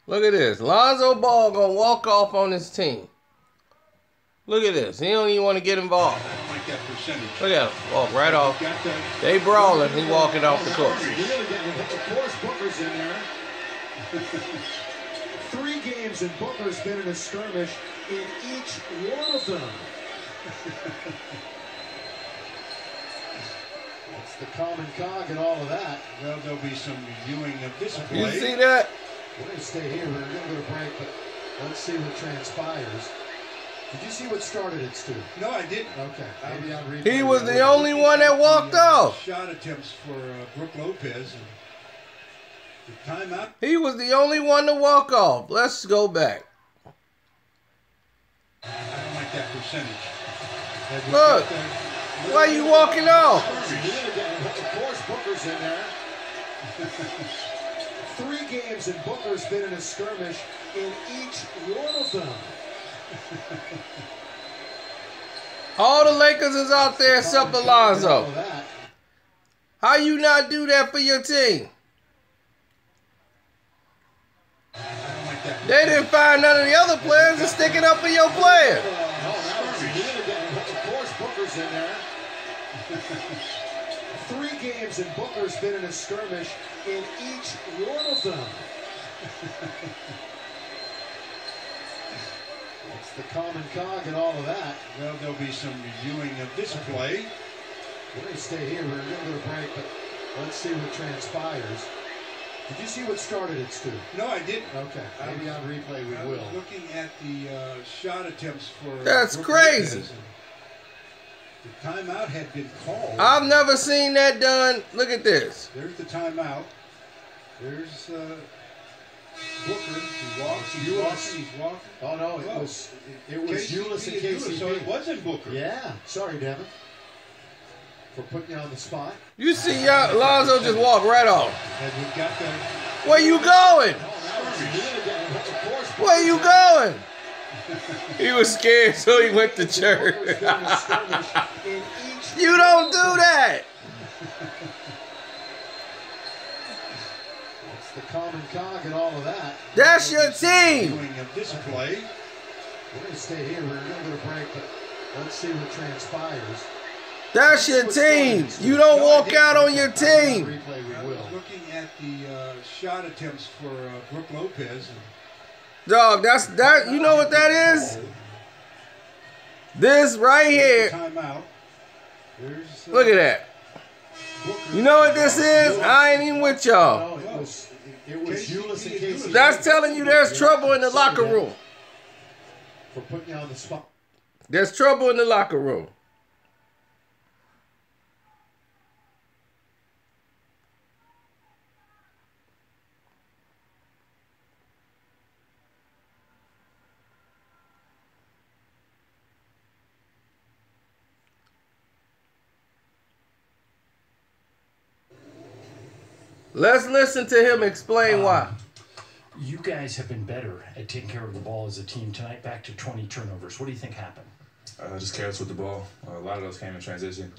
Look at this. Lonzo Ball gonna walk off on his team. Look at this. He don't even want to get involved. Look at him. Walk right off. They brawling. He walking off the court. Of course, Booker's in there. 3 games and Booker's been in a skirmish in each one of them. That's the common cog and all of that. Well, there'll be some viewing of this play. You see that? We're going to stay here. We're going to go to break, but let's see what transpires. Did you see what started it, Stu? No, I didn't. Okay. Maybe on replay. He was the only one that walked off. Shot attempts for Brook Lopez. And the timeout. He was the only one to walk off. Let's go back. I don't like that percentage. Look. Why are you walking off? Of course, Booker's in there. 3 games and Booker's been in a skirmish in each one of them. All the Lakers is out there except Lonzo. How you not do that for your team? They didn't find none of the other players to stick it up for your player. Of course, Booker's in there. 3 games and Booker's been in a skirmish in each one of them. It's the common cog and all of that. Well, there'll be some reviewing of this play. We're going to stay here. We're going to go to break, but let's see what transpires. Did you see what started it, Stu? No, I didn't. Okay. Maybe on replay we will. Looking at the shot attempts for... That's crazy. The timeout had been called. I've never seen that done. Look at this. There's the timeout. There's Booker. He walks. He's walking. Oh no, it was Ulis and KCP. So it wasn't Booker. Yeah. Sorry, Devin, for putting you on the spot. You see Lonzo just walk right off. And we got the... Where you going? Where you going? He was scared, so he went to church. You don't do that. It's the common cog and all of that. That's your team. Of this play. We're going to stay here. We're going to go to break, but let's see what transpires. That's your team. You don't walk out on your team. Replay we will. Looking at the shot attempts for Brook Lopez. Dog, that. You know what that is? This right here. Timeout. Look at that. You know what this is? I ain't even with y'all. No, it was Ulis and KCP. That's telling you there's trouble in the locker room. For putting you on the spot. There's trouble in the locker room. Let's listen to him explain why. You guys have been better at taking care of the ball as a team tonight, back to 20 turnovers. What do you think happened? Just careless with the ball. A lot of those came in transition,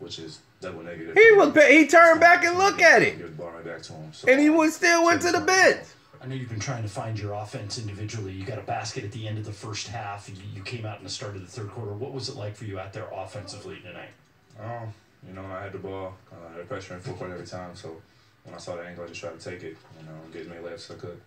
which is double negative. He turned back and looked at it. Give the ball right back to him. So, and he still went to the bench. I know you've been trying to find your offense individually. You got a basket at the end of the first half. You came out in the start of the third quarter. What was it like for you out there offensively tonight? I had the ball. I had pressure in full court every time, so when I saw the angle, I just tried to take it, get as many layups as I could.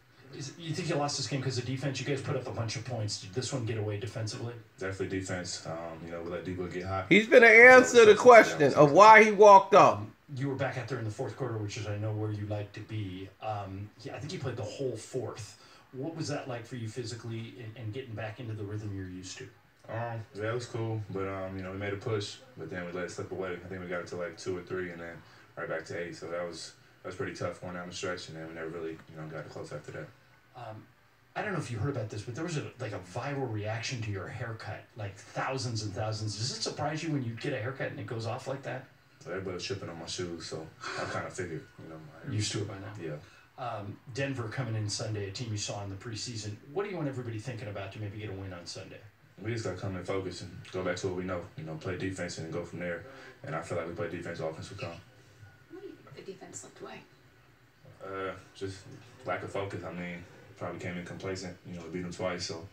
You think you lost this game because of defense? You guys put up a bunch of points. Did this one get away defensively? Definitely defense. We let D-Book get hot. He's been to answer the question of why he walked off. You were back out there in the fourth quarter, which is, I know, where you like to be. I think you played the whole fourth. What was that like for you physically and getting back into the rhythm you're used to? Yeah, it was cool, but we made a push, but then we let it slip away. I think we got it to like 2 or 3, and then right back to 8. So that was pretty tough going down the stretch, and then we never really got close after that. I don't know if you heard about this, but there was a viral reaction to your haircut, like thousands and thousands. Does it surprise you when you get a haircut and it goes off like that? Everybody was tripping on my shoes, so I kind of figured, Used to it by now. Yeah. Denver coming in Sunday, a team you saw in the preseason. What do you want everybody thinking about to maybe get a win on Sunday? We just got to come in focus and go back to what we know. Play defense and go from there. And I feel like we play defense, offense will come. The defense slipped away. Just lack of focus. I mean, probably came in complacent. You know, we beat them twice, so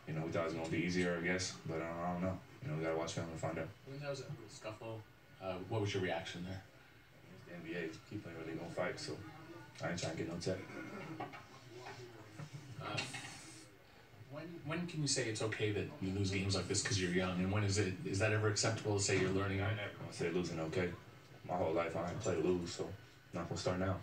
you know we thought it was gonna be easier, I guess. But I don't know. You know, we gotta watch film to find out. When there was a scuffle, what was your reaction there? It's the NBA. Keep playing where they gonna fight, so I ain't trying to get no tech. When can you say it's okay that you lose games like this because you're young, and when is that ever acceptable to say you're learning? I ain't never gonna say losing okay. My whole life I ain't played to lose, so I'm not gonna start now.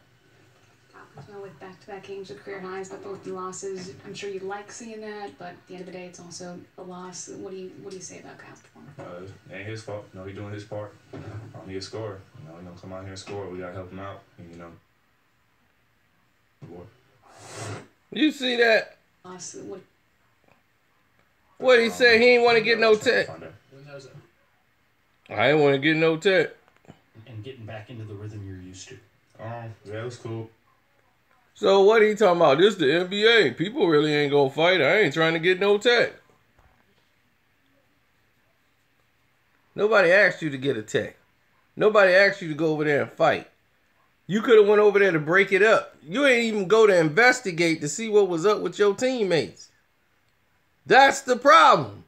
Well, with back-to-back games with career highs, but both the losses, I'm sure you like seeing that, but at the end of the day, it's also a loss. What do you say about Kyle's performance? It ain't his fault. You know, he doing his part. He a scorer. You know, he gonna come out here and score. We gotta help him out. And, you know. You see that? Loss. What he said? He ain't want to get no tech. I ain't want to get no tech. And getting back into the rhythm you're used to. Yeah, it was cool. So what are you talking about? This the NBA. People really ain't gonna fight. I ain't trying to get no tech. Nobody asked you to get a tech. Nobody asked you to go over there and fight. You could have went over there to break it up. You ain't even go to investigate to see what was up with your teammates. That's the problem.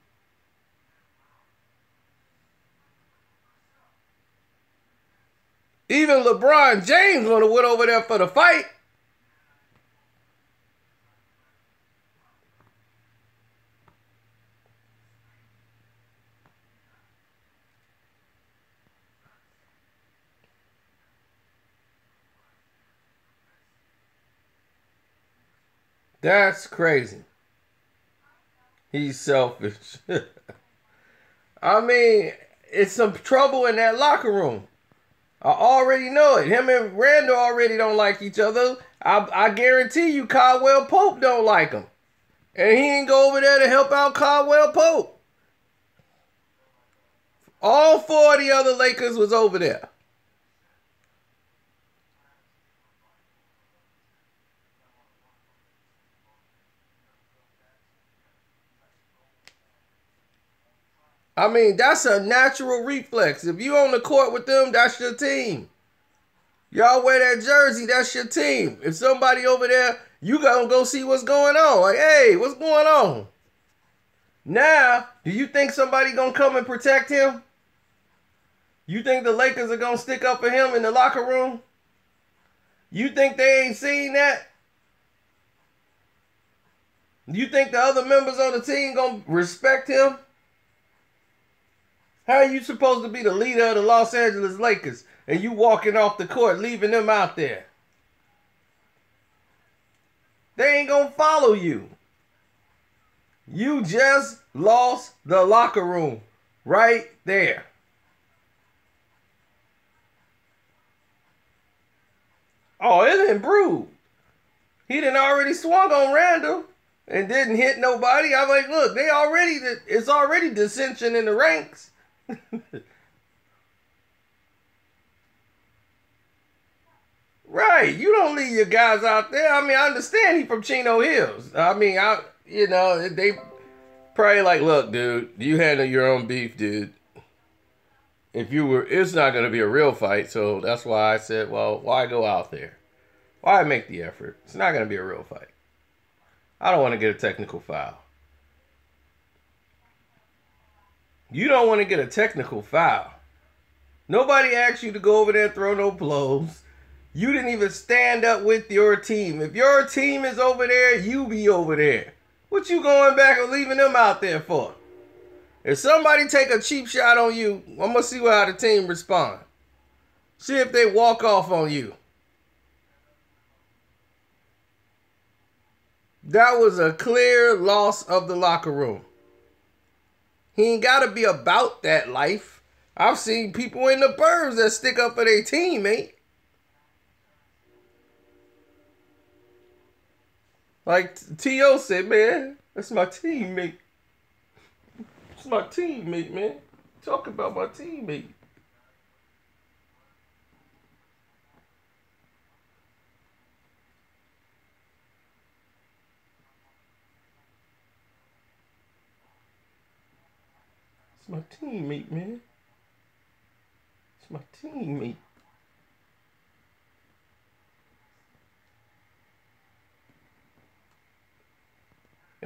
Even LeBron James would have went over there for the fight. That's crazy. He's selfish. I mean, it's some trouble in that locker room. I already know it. Him and Randall already don't like each other. I guarantee you Caldwell Pope don't like him. And he ain't go over there to help out Caldwell Pope. All four of the other Lakers was over there. I mean, that's a natural reflex. If you on the court with them, that's your team. Y'all wear that jersey, that's your team. If somebody over there, you gonna go see what's going on. Like, hey, what's going on? Now, do you think somebody gonna come and protect him? You think the Lakers are gonna stick up for him in the locker room? You think they ain't seen that? You think the other members on the team gonna respect him? How are you supposed to be the leader of the Los Angeles Lakers and you walking off the court, leaving them out there? They ain't gonna follow you. You just lost the locker room right there. Oh, it improved. He done already swung on Randall and didn't hit nobody. I'm like, look, it's already dissension in the ranks. Right, you don't leave your guys out there. I mean, I understand he from Chino Hills. I mean, they probably like, look, dude, you handle your own beef, dude. It's not going to be a real fight, so that's why I said, well, why go out there? Why make the effort? It's not going to be a real fight. I don't want to get a technical foul. You don't want to get a technical foul. Nobody asked you to go over there and throw no blows. You didn't even stand up with your team. If your team is over there, you be over there. What you going back and leaving them out there for? If somebody take a cheap shot on you, I'm going to see how the team respond. See if they walk off on you. That was a clear loss of the locker room. He ain't got to be about that life. I've seen people in the burbs that stick up for their teammate. Like T.O. said, man, that's my teammate. It's my teammate, man. Talk about my teammate. It's my teammate, man. It's my teammate.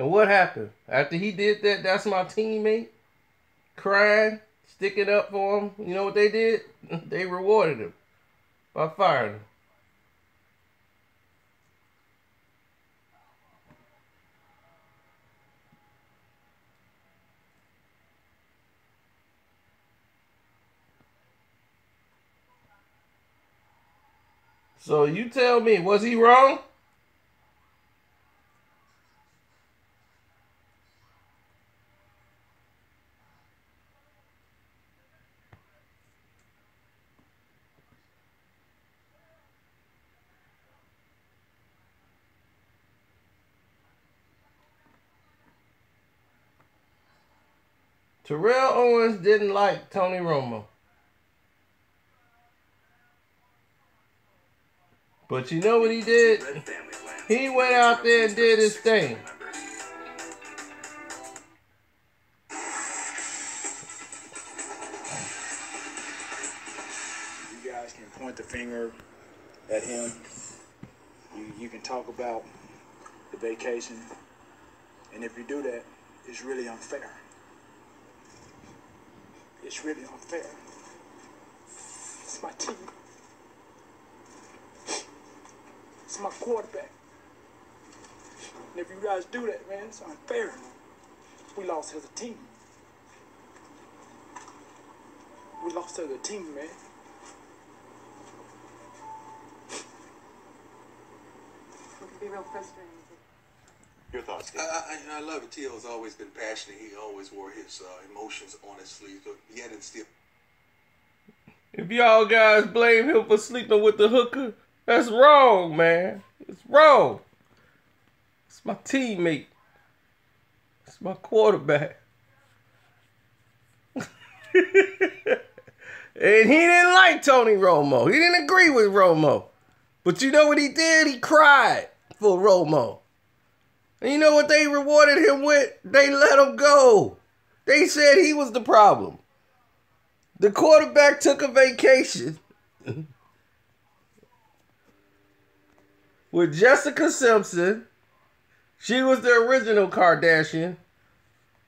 And what happened? After he did that, that's my teammate, crying, sticking up for him. You know what they did? They rewarded him by firing him. So you tell me, was he wrong? Terrell Owens didn't like Tony Romo. But you know what he did? He went out there and did his thing. You guys can point the finger at him. You can talk about the vacation. And if you do that, it's really unfair. It's really unfair. It's my team. It's my quarterback. And if you guys do that, man, it's unfair. We lost as a team. We lost as a team, man. It can be real frustrating. Your thoughts, Steve? I love it. T.O.'s always been passionate. He always wore his emotions on his sleeve. But yet and still. If y'all guys blame him for sleeping with the hooker, that's wrong, man. It's wrong. It's my teammate. It's my quarterback. And he didn't like Tony Romo. He didn't agree with Romo. But you know what he did? He cried for Romo. And you know what they rewarded him with? They let him go. They said he was the problem. The quarterback took a vacation with Jessica Simpson. She was the original Kardashian.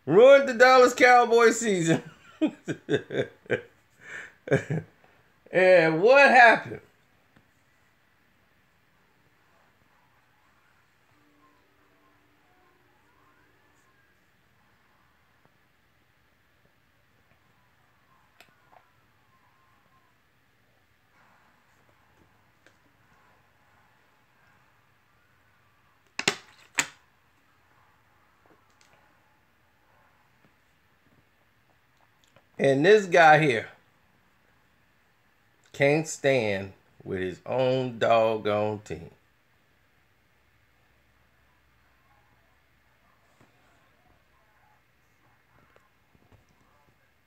Ruined the Dallas Cowboys season. And what happened? And this guy here can't stand with his own doggone team.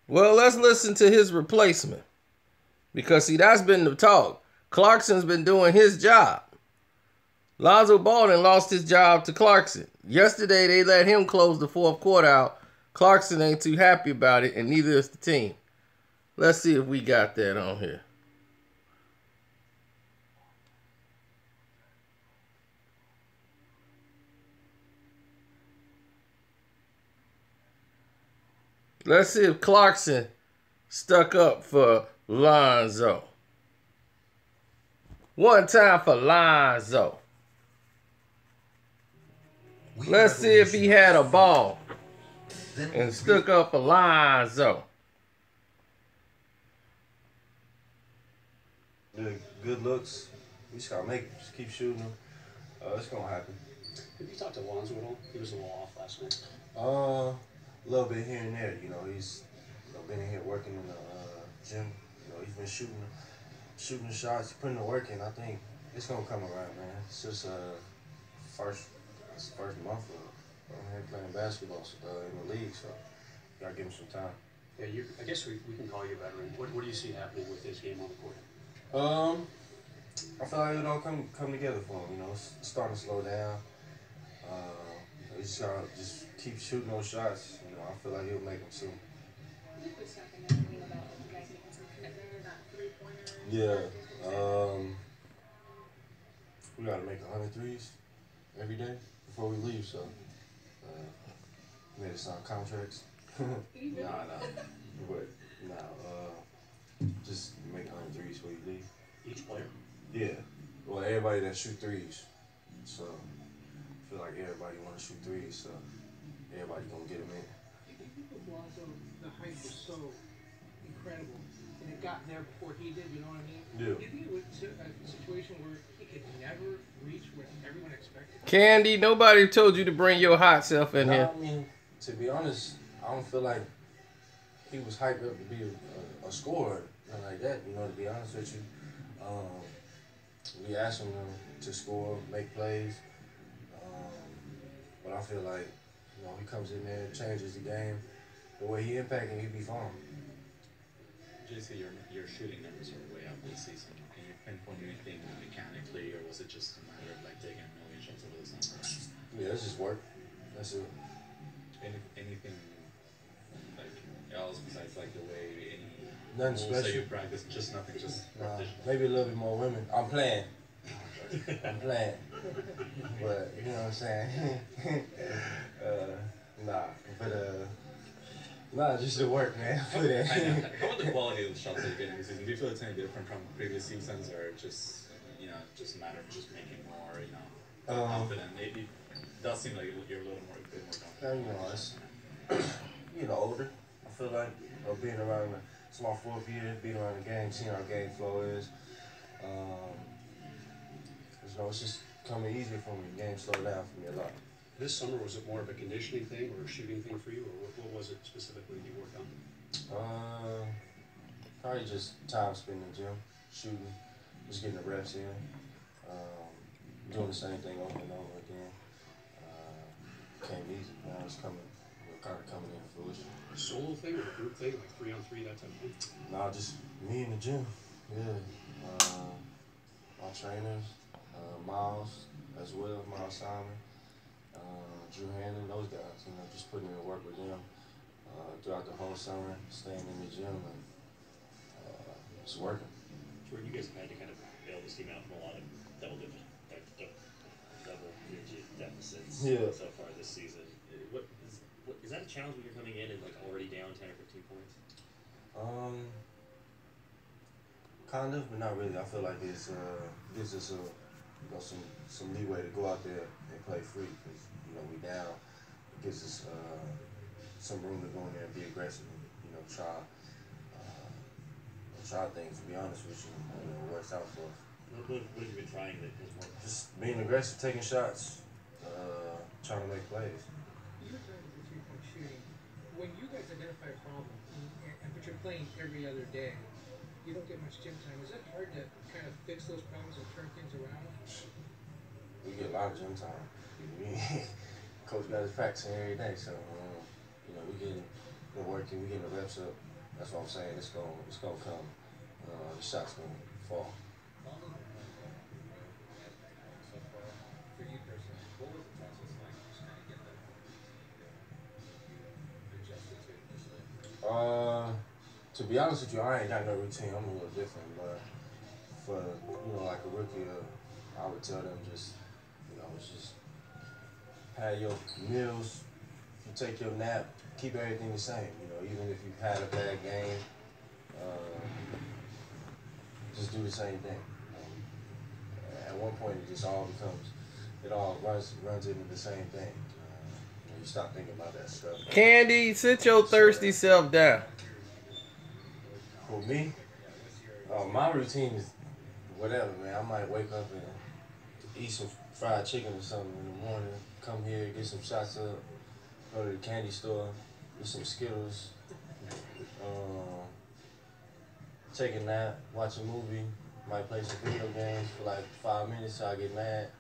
Well, let's listen to his replacement. Because, see, that's been the talk. Clarkson's been doing his job. Lonzo Ball lost his job to Clarkson. Yesterday, they let him close the fourth quarter out. Clarkson ain't too happy about it, and neither is the team. Let's see if we got that on here. Let's see if Clarkson stuck up for Lonzo. One time for Lonzo. Let's see if he had a ball and stuck up for Lonzo. Good looks. We just gotta make it. Just keep shooting them. It's gonna happen. Have you talked to Lonzo at all? He was a little off last night. A little bit here and there. You know, he's been in here working in the gym. You know, he's been shooting shots, putting the work in. I think it's gonna come around, man. It's just first month of here playing basketball in the league, so you gotta give him some time. Yeah, I guess we can call you a veteran. What do you see happening with his game on the court? I feel like it all come together for him. You know, it's starting to slow down. You just gotta keep shooting those shots. You know, I feel like he'll make them soon. Yeah. We gotta make 100 threes every day before we leave. So Made us sign contracts. Nah. But just make 100 threes before you leave. Each player? Yeah. Well, everybody that shoot threes. So I feel like everybody want to shoot threes. So everybody gonna get them in. With Lonzo, the hype was so incredible, and it got there before he did. You know what I mean? Yeah. Do you think it was a situation where he could never reach what everyone expected? Candy, nobody told you to bring your hot self in here. I mean, to be honest, I don't feel like he was hyped up to be a scorer, nothing like that. You know, to be honest with you, we asked him to score, make plays, but I feel like he comes in there, changes the game. The way he impacting, he'd be fine. JC, your shooting numbers are way up this season. Can you pinpoint anything mechanically, or was it just a matter of like taking a million shots over the summer? Yeah, it's just work. That's it. Anything like else besides like the way Nothing moves special. that you practice? Just nothing. Just maybe a little bit more women. I'm playing. But you know what I'm saying? Just the work, man. How about the quality of the shots that you're getting this season? Do you feel it's any different from previous seasons, or just just a matter of just making more, confident? It does seem like you're a little more confident. It's older. I feel like being around it's my 4th year, being around the game, seeing how game flow is. It's just coming easier for me. The game slowed down for me a lot. This summer, was it more of a conditioning thing or a shooting thing for you, or what was it specifically you worked on? Probably just time spent in the gym, shooting, just getting the reps in, doing the same thing over and over again. Came easy. Now it's coming in fruition. Solo thing or a group thing, like 3-on-3, that type of thing? Nah, just me in the gym. Yeah. My trainers, Miles as well, Miles Simon. Drew Hannon, those guys, just putting in work with them throughout the whole summer, staying in the gym, and it's working. Sure, you guys have had to kind of bail this team out from a lot of double-digit deficits so far this season. Is that a challenge when you're coming in and already down 10 or 15 points? Kind of, but not really. I feel like it's gives us some leeway to go out there and play free because we down. It gives us some room to go in there and be aggressive and try things. To be honest with you, it works out for us. What have you been trying that has worked? Just being aggressive, taking shots, trying to make plays. You were talking about the three-point shooting. When you guys identify a problem, but you're playing every other day, you don't get much gym time. Is it hard to kind of fix those problems and turn things around? We get a lot of gym time. Coach got us practicing every day, so we're working, we getting the reps up. That's what I'm saying. It's gonna come. The shots gonna fall. For you personally, what was the process like? Just kind of get that adjusted to. To be honest with you, I ain't got no routine. I'm a little different, but for like a rookie, I would tell them just have your meals, you take your nap, keep everything the same. Even if you've had a bad game, just do the same thing. At one point, it all runs into the same thing. You stop thinking about that stuff. Candy, sit your thirsty self down. For me, my routine is whatever, man. I might wake up and eat some fried chicken or something in the morning, come here, get some shots up, go to the candy store, get some Skittles, take a nap, watch a movie, might play some video games for like 5 minutes till I get mad,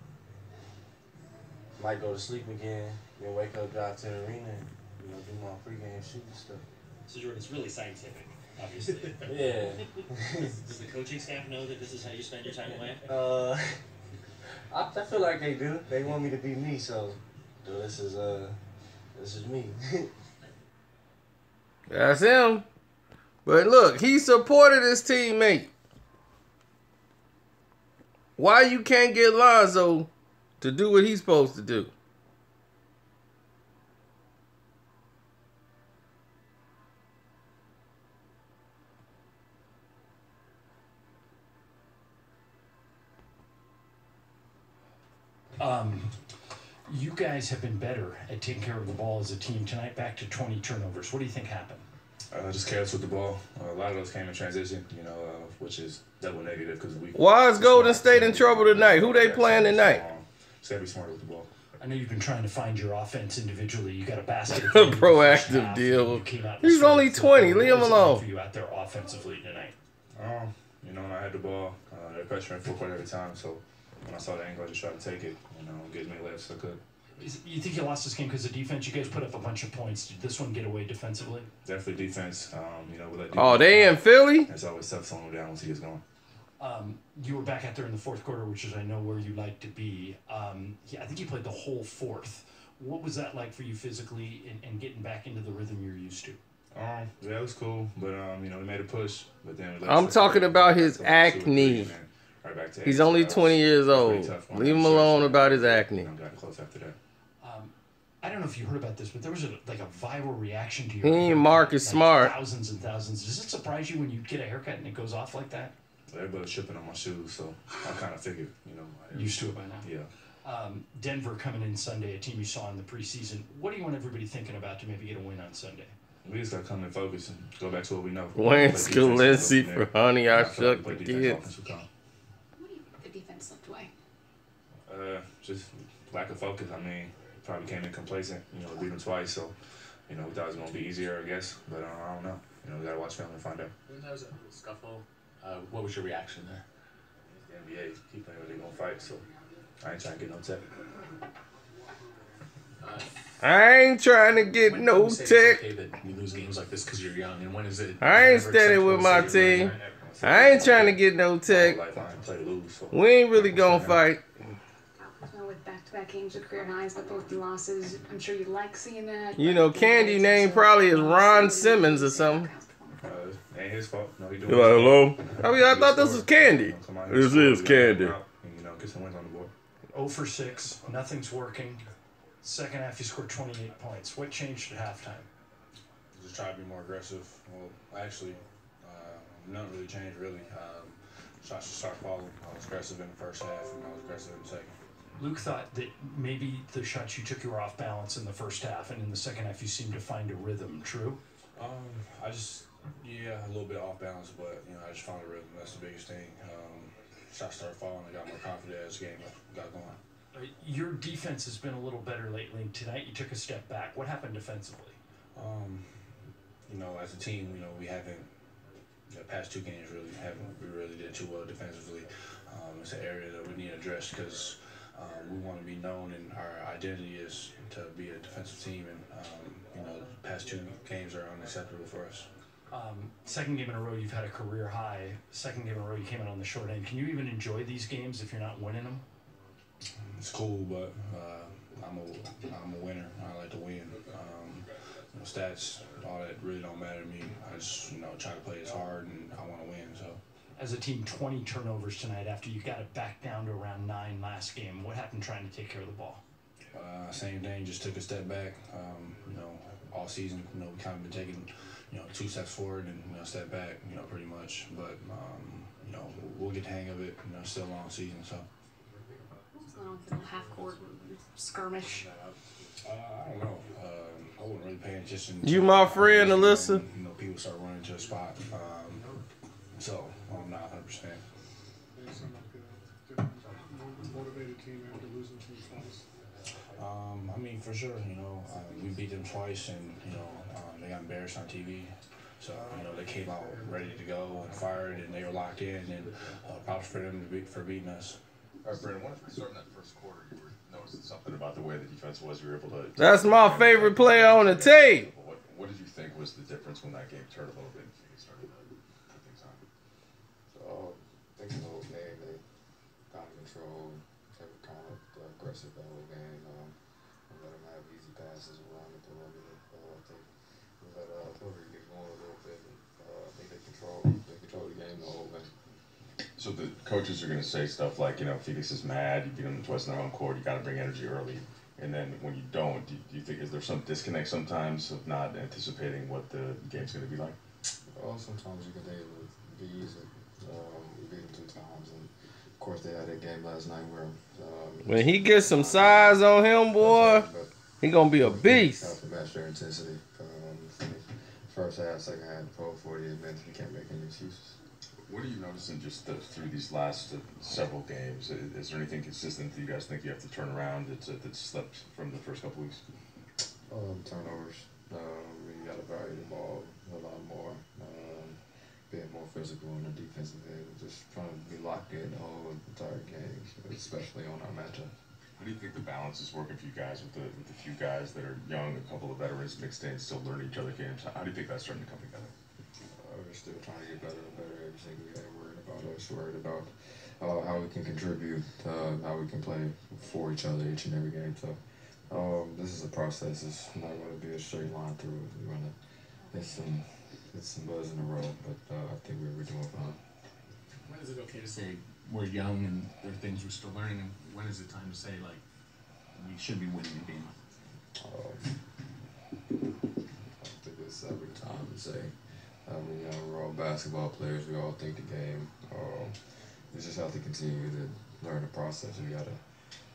might go to sleep again, then wake up, drive to the arena, and do my pregame shooting stuff. So Jordan, it's really scientific. Obviously. Yeah. Does the coaching staff know that this is how you spend your time away? I feel like they do. They want me to be me, so this is me. That's him. But look, he supported his teammate. Why you can't get Lonzo to do what he's supposed to do? You guys have been better at taking care of the ball as a team tonight. Back to 20 turnovers. What do you think happened? Just careless with the ball. A lot of those came in transition, which is double negative because we. Why is Golden State in trouble tonight? Who they playing tonight? Just gotta be smarter with the ball. I know you've been trying to find your offense individually. You got a basket. Proactive deal. He's only 20. Leave him alone. For you out there offensively tonight. When I had the ball, they're pressuring full court every time. So when I saw the angle, I just tried to take it. Get as many layups as I could. You think you lost this game because of defense? You guys put up a bunch of points. Did this one get away defensively? Definitely defense. We let defense. Oh, they in Philly? It's always tough slowing him down once he gets going. You were back out there in the fourth quarter, which is I know where you like to be. I think you played the whole fourth. What was that like for you physically and getting back into the rhythm you're used to? Yeah, it was cool, but we made a push. But then I'm talking about his acne. He's only 20 years old. Leave him alone about his acne. Got close after that. I don't know if you heard about this, but there was a viral reaction to your haircut. He ain't Marcus Smart. Thousands and thousands. Does it surprise you when you get a haircut and it goes off like that? Everybody's shipping on my shoes, so I kind of figured, Used to it by now. Yeah. Denver coming in Sunday, a team you saw in the preseason. What do you want everybody thinking about to maybe get a win on Sunday? We just got to come and focus and go back to what we know. Wayne Scalency for Honey, I Shuck the Kids. The defense slipped away. Just lack of focus. Probably came in complacent. Beat them twice, so we thought it was gonna be easier, I guess. But I don't know. We gotta watch film and find out. When there was a scuffle, what was your reaction there? The NBA keep playing where they gonna fight, so I ain't trying to get no tech. I ain't trying to get no tech. It's okay that you lose games like this because you're young, and when is it? I ain't standing with my team. I ain't trying to get no tech. We ain't really gonna fight. With back-to-back games with career highs, but both losses. I'm sure you like seeing that. Candy name probably is Ron Simmons or something. Ain't his fault. No, he doing You're like, hello? I thought this was Candy. This is Candy. Get some wins on the board. 0 for 6. Nothing's working. Second half, you scored 28 points. What changed at halftime? Just try to be more aggressive. Well, actually, nothing really changed, really. Shots just started falling. I was aggressive in the first half, and I was aggressive in the second. Luke thought that maybe the shots you took, you were off balance in the first half, and in the second half, you seemed to find a rhythm. True? A little bit off balance, but I just found a rhythm. That's the biggest thing. Shots started falling. I got more confident as the game got going. Your defense has been a little better lately. Tonight, you took a step back. What happened defensively? As a team, we haven't. The past two games we really did too well defensively. It's an area that we need to address because we want to be known, and our identity is to be a defensive team. And the past two games are unacceptable for us. Second game in a row, you've had a career high. Second game in a row, you came in on the short end. Can you even enjoy these games if you're not winning them? It's cool, but I'm a winner. I like to win. Stats, all that really don't matter to me. I just try to play as hard, and I want to win. So, as a team, 20 turnovers tonight after you got it back down to around 9 last game. What happened trying to take care of the ball? Same thing. Just took a step back. All season, we kind of been taking 2 steps forward and step back. Pretty much. But we'll get the hang of it. Still a long season. So. What's going on with the half-court skirmish? I don't know. I wasn't really paying attention. You my friend, Alyssa? People start running to a spot. So I'm not 100%. They sound like a motivated team after losing to twice. For sure. We beat them twice, and they got embarrassed on TV. So they came out ready to go and fired, and they were locked in. And props for them for beating us. All right, Brandon, what if starting that first quarter you were noticing something about the way the defense was? You were able to. That's my favorite player on the tape. What did you think was the difference when that game turned a little bit and you started to put things on? I think the whole game, they got control, kept kind of aggressive the whole game. Let them have easy passes around the perimeter. I think we let Hillary get going a little bit. I think they control the game the whole game. So the coaches are going to say stuff like, Phoenix is mad, you beat them twice in their own court, you got to bring energy early. And then when you don't, do you think, is there some disconnect sometimes of not anticipating what the game's going to be like? Sometimes you can think it would be easy. We beat them 2 times, and of course, they had that game last night where when he gets some size on him, boy, he gonna be a beast. Have to match their intensity. First half, second half, the whole 48 minutes, we can't make any excuses. What are you noticing just through these last several games? Is there anything consistent that you guys think you have to turn around that's slipped from the first couple weeks? Turnovers. We got to value the ball a lot more. Being more physical in the defensive end. Just trying to be locked in the whole entire game, especially on our matchup. How do you think the balance is working for you guys with the few guys that are young, a couple of veterans mixed in, still learning each other games? How do you think that's starting to come together? We're still trying to get better and better every single day. Worried about us, worried about how we can contribute, how we can play for each other each and every game. So this is a process. It's not going to be a straight line through it. We're going to hit some buzz in a row, but I think we're doing fine. When is it okay to say we're young and there are things we're still learning, and when is it time to say, like, we should be winning the game? I think it's every time to say. We're all basketball players. We all think the game. We just have to continue to learn the process. We got to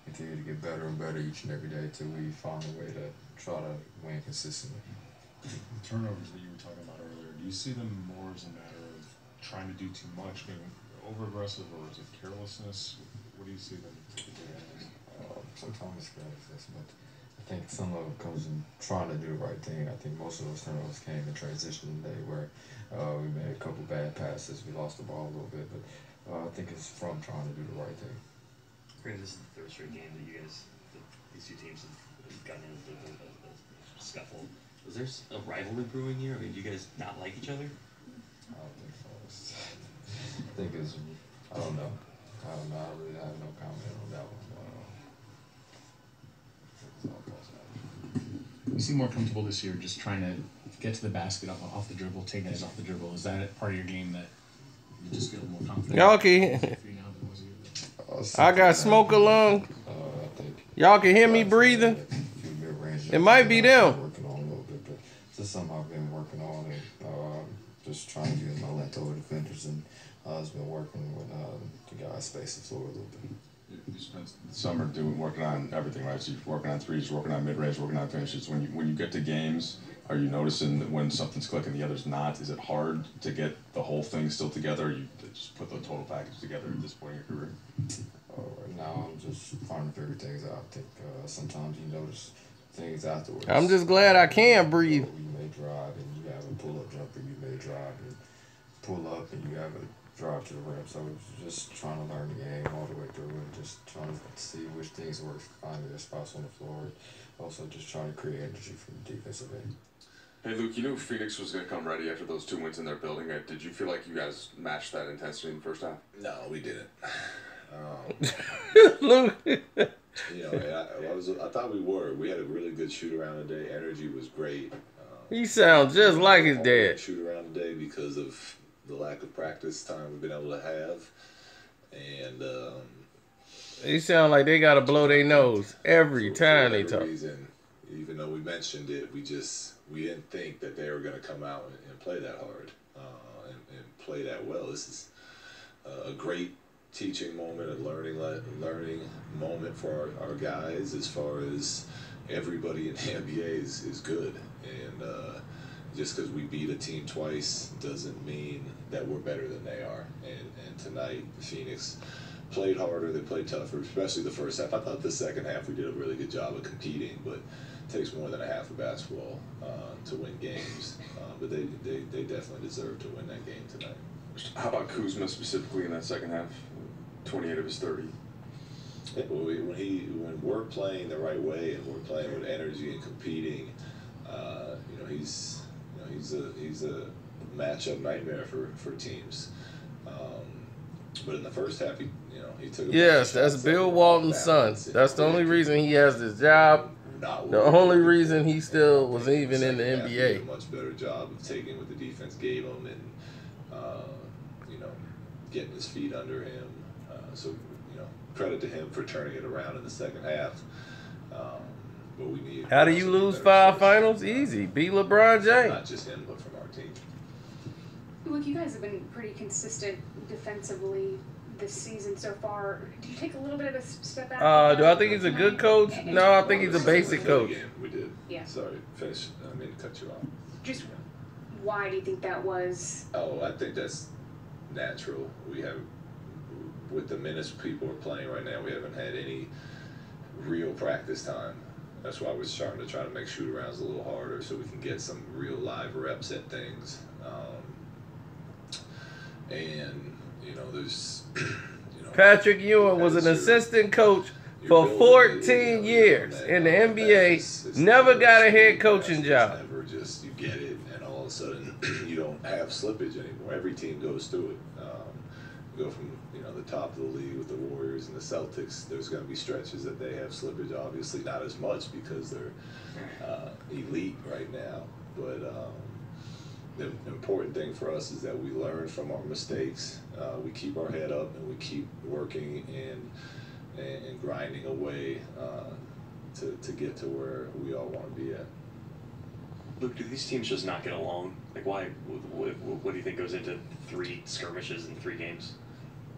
continue to get better and better each and every day till we find a way to try to win consistently. The turnovers that you were talking about earlier, do you see them more as a matter of trying to do too much, being over-aggressive, or is it carelessness? What do you see them typically as? Sometimes it's carelessness, but I think some of it comes in trying to do the right thing. I think most of those turnovers came in transition today where we made a couple bad passes. We lost the ball a little bit, but I think it's from trying to do the right thing. Granted, this is the third straight game that you guys, these two teams have gotten into a scuffle. Is there a rivalry brewing here? I mean, do you guys not like each other? I don't think so. I think it's, I don't know. I really have no comment on that one. You seem more comfortable this year just trying to get to the basket off the dribble, take guys off the dribble. Is that part of your game that you just feel more confident? Y'all can. I got smoke along. Y'all can hear me breathing. It might be them. Working on a little bit, but just something I've been working on and just trying to use my leftover defenders, and it's been working when the guys space the floor a little bit. You spent the summer working on everything, right? So you're working on threes, working on mid-range, working on finishes. When you get to games, are you noticing that when something's clicking, the other's not? Is it hard to get the whole thing still together, or you just put the total package together at this point in your career? Right now, I'm just trying to figure things out. I think sometimes you notice things afterwards. I'm just glad I can breathe. You may drive and you have a pull-up jumper. You may drive and pull up and you have a drive to the rim. So it's just trying to learn the game all the way through and just trying to see which things work, finding their spots on the floor. Also just trying to create energy from the defensive end. Hey, Luke, you knew Phoenix was going to come ready after those 2 wins in their building. Did you feel like you guys matched that intensity in the first half? No, we didn't. Luke. I thought we were. We had a really good shoot around today. Energy was great. He sounds just like his dad. Shoot around today because of the lack of practice time we've been able to have, and he sound like they gotta blow their nose every time they talk. Reason, even though we mentioned it, we didn't think that they were going to come out and play that hard and play that well. This is a great teaching moment, a learning moment for our guys. As far as everybody in the NBA is good, and just because we beat a team twice doesn't mean that we're better than they are. And tonight, Phoenix played harder, they played tougher, especially the first half. I thought the second half we did a really good job of competing, but it takes more than a half of basketball to win games. But they definitely deserve to win that game tonight. How about Kuzma specifically in that second half? 28 of his 30. Yeah, when we're playing the right way and we're playing with energy and competing, he's a matchup nightmare for teams. But in the first half, he took. Yes, that's Bill Walton's son. That's the only reason he has this job. The only reason he still was even in the NBA. He did a much better job of taking what the defense gave him and getting his feet under him. So credit to him for turning it around in the second half. But we need. How do you lose 5 finals? Easy. Beat LeBron James. Not just him, but from our team. Look, you guys have been pretty consistent defensively this season so far. Do you take a little bit of a step back? Do I think he's a good coach? No, I think he's a basic coach. We did. Yeah. Sorry, finish. I mean to cut you off. Just why do you think that was? Oh, I think that's natural. We have, with the minutes people are playing right now, we haven't had any real practice time. That's why we're starting to try to make shoot-arounds a little harder so we can get some real live reps at things. And, you know, there's... Patrick Ewing was an assistant coach for 14 years in the NBA, never got a head coaching job. Never just, you get it, and all of a sudden you don't have slippage anymore. Every team goes through it. You go from, you know, the top of the league with the Warriors and the Celtics, there's going to be stretches that they have slippage, obviously not as much because they're elite right now. But the important thing for us is that we learn from our mistakes. We keep our head up and we keep working and grinding away to get to where we all want to be at. Luke, do these teams just not get along? Like, why? What do you think goes into 3 skirmishes in 3 games?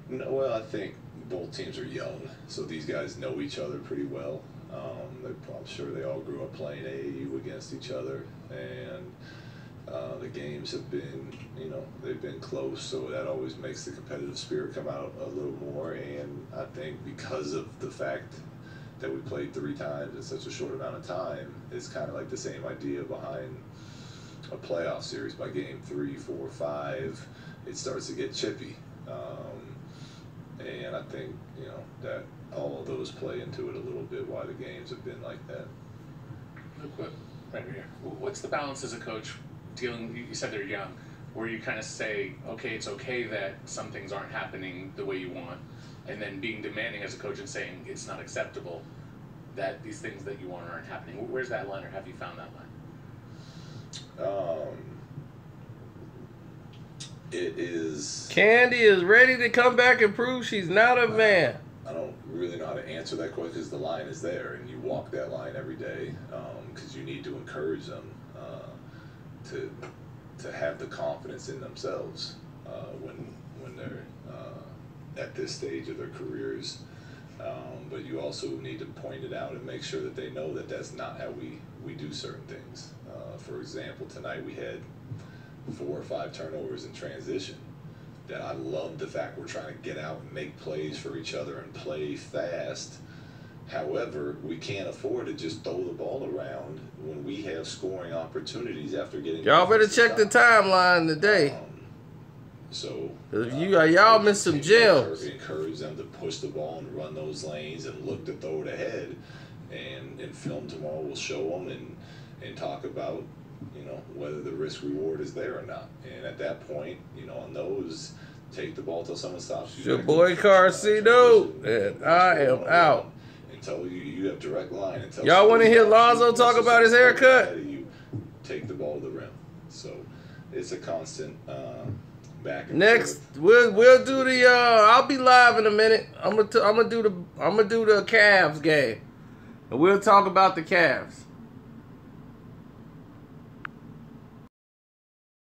No, well, I think both teams are young, so these guys know each other pretty well. I'm sure they all grew up playing AAU against each other, and the games have been, you know, they've been close, so that always makes the competitive spirit come out a little more. And I think because of the fact that we played 3 times in such a short amount of time, it's kind of like the same idea behind a playoff series. By game 3, 4, 5, it starts to get chippy. And I think, you know, that all of those play into it a little bit, why the games have been like that. Luke, right here. What's the balance as a coach dealing, you said they're young, where you kind of say, okay, it's okay that some things aren't happening the way you want, and then being demanding as a coach and saying it's not acceptable that these things that you want aren't happening? Where's that line, or have you found that line? It is... Candy is ready to come back and prove she's not a man. I don't really know how to answer that question because the line is there, and you walk that line every day because you need to encourage them to have the confidence in themselves when they're at this stage of their careers. But you also need to point it out and make sure that they know that that's not how we do certain things. For example, tonight we had 4 or 5 turnovers in transition. That I love the fact we're trying to get out and make plays for each other and play fast. However, we can't afford to just throw the ball around when we have scoring opportunities after getting... Y'all better check the timeline today. So y'all missed some gems. Encourage them to push the ball and run those lanes and look to throw it ahead. And in film tomorrow, we'll show them and talk about, you know, whether the risk reward is there or not. And at that point, you know, on those, take the ball till someone stops you. It's your boy Carcino, and I am out. Until you have direct line. Y'all want to hear Lonzo talk about his haircut? You take the ball to the rim. So it's a constant back and next forth. we'll do the I'll be live in a minute. I'm gonna do the Cavs game, and we'll talk about the Cavs.